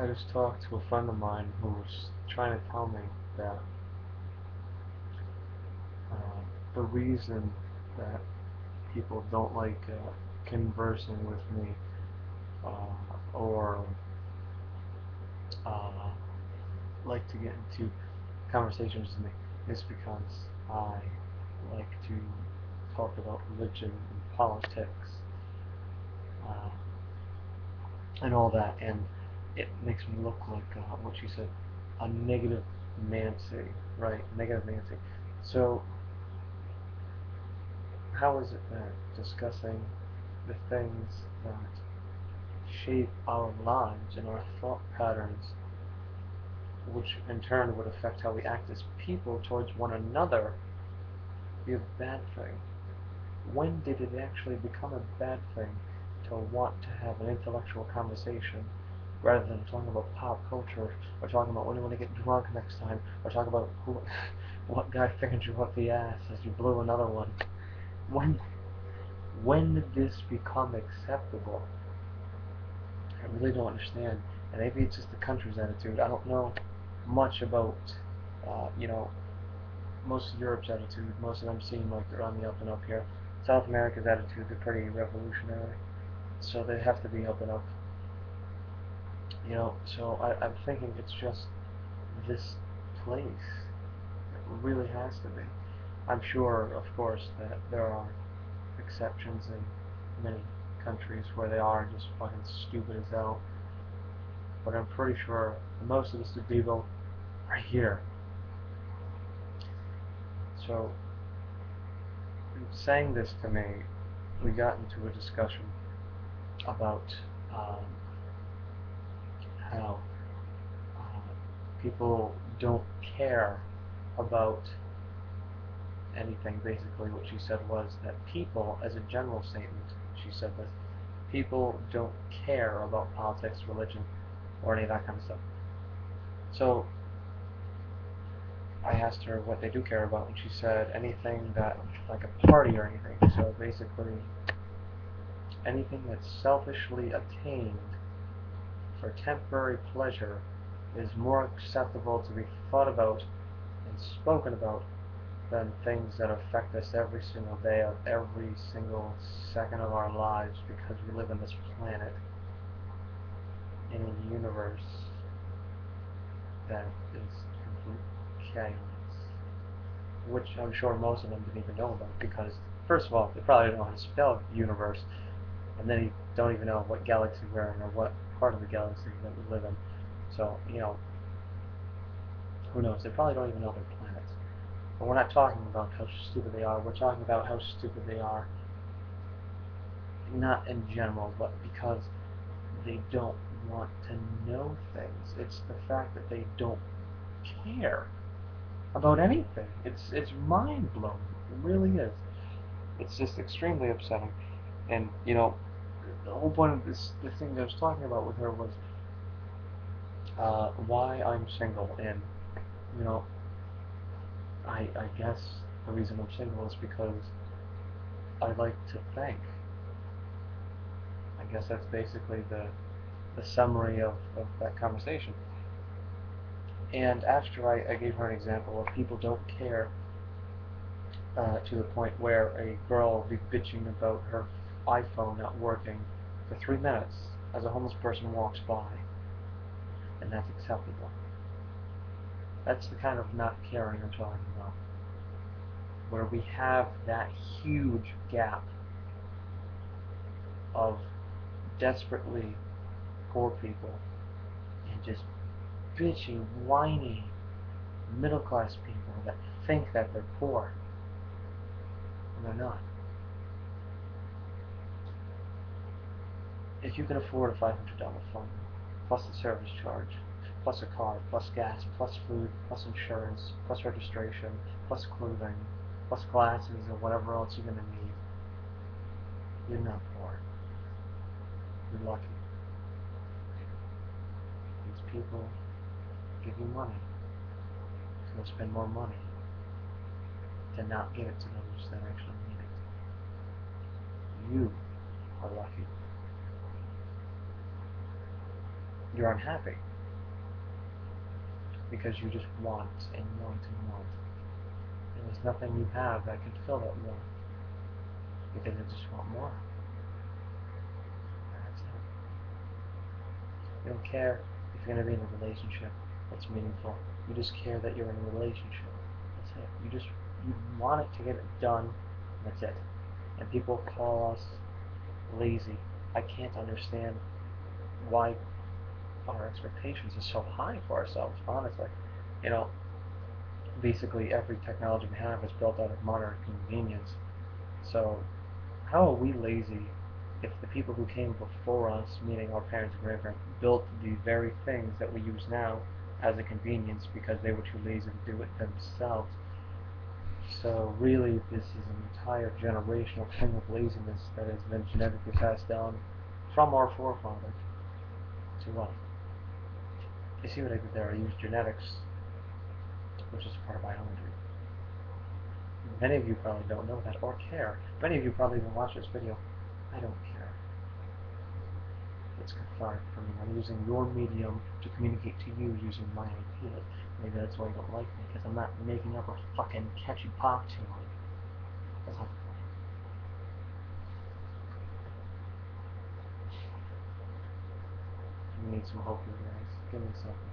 I just talked to a friend of mine who was trying to tell me that the reason that people don't like conversing with me or uh, like to get into conversations with me is because I like to talk about religion and politics uh, and all that, and it makes me look like what she said, a negative Nancy, right? Negative Nancy. So how is it that discussing the things that shape our lives and our thought patterns, which in turn would affect how we act as people towards one another, be a bad thing? When did it actually become a bad thing to want to have an intellectual conversation rather than talking about pop culture or talking about when you want to get drunk next time or talk about who, what guy fingered you up the ass as you blew another one? When when did this become acceptable? I really don't understand. And maybe it's just the country's attitude. I don't know much about, you know, most of Europe's attitude. Most of them seem like they're on the up and up here. South America's attitude, they're pretty revolutionary. So they have to be up and up. So I'm thinking it's just this place. It really has to be. I'm sure, of course, that there are exceptions in many countries where they are just fucking stupid as hell. But I'm pretty sure most of the stupid people are here. So, in saying this to me, we got into a discussion about um, how people don't care about anything. Basically, what she said was that people, as a general statement, she said this, people don't care about politics, religion, or any of that kind of stuff. So I asked her what they do care about, and she said anything that, like a party or anything. So basically, anything that's selfishly attained for temporary pleasure is more acceptable to be thought about and spoken about than things that affect us every single day of every single second of our lives because we live on this planet in a universe that is complete chaos, which I'm sure most of them didn't even know about because, first of all, they probably don't know how to spell universe, and then you don't even know what galaxy we're in or what part of the galaxy that we live in. So, who knows? They probably don't even know their planets. But we're not talking about how stupid they are. We're talking about how stupid they are, not in general, but because they don't want to know things. It's the fact that they don't care about anything. It's mind blowing. It really is. It's just extremely upsetting. And the whole point of the thing that I was talking about with her was why I'm single, and you know, I guess the reason I'm single is because I like to think. I guess that's basically the summary of that conversation. And after I gave her an example of people don't care to the point where a girl will be bitching about her iPhone not working for 3 minutes as a homeless person walks by, and that's acceptable. That's the kind of not caring I'm talking about, where we have that huge gap of desperately poor people and just bitchy, whiny, middle class people that think that they're poor, and they're not. If you can afford a $500 phone, plus the service charge, plus a car, plus gas, plus food, plus insurance, plus registration, plus clothing, plus glasses or whatever else you're going to need, you're not poor. You're lucky. These people give you money, so they'll spend more money to not give it to those that actually need it. You are lucky. You're unhappy. because you just want and want and want. And there's nothing you have that can fill that want, because you just want more. That's it. You don't care if you're going to be in a relationship that's meaningful. You just care that you're in a relationship. That's it. You want it to get it done. And that's it. And people call us lazy. I can't understand why our expectations are so high for ourselves, honestly. You know, basically every technology we have is built out of modern convenience. So how are we lazy if the people who came before us, meaning our parents and grandparents, built the very things that we use now as a convenience because they were too lazy to do it themselves? So really, this is an entire generational thing of laziness that has been genetically passed down from our forefathers to us. You see what I did there? I used genetics, which is part of biology. Many of you probably don't know that or care. Many of you probably even watch this video. I don't care. It's cathartic for me. I'm using your medium to communicate to you using my ideas. Maybe that's why you don't like me, because I'm not making up a fucking catchy pop tune. That's not funny. I need some hope, you guys. Give me something.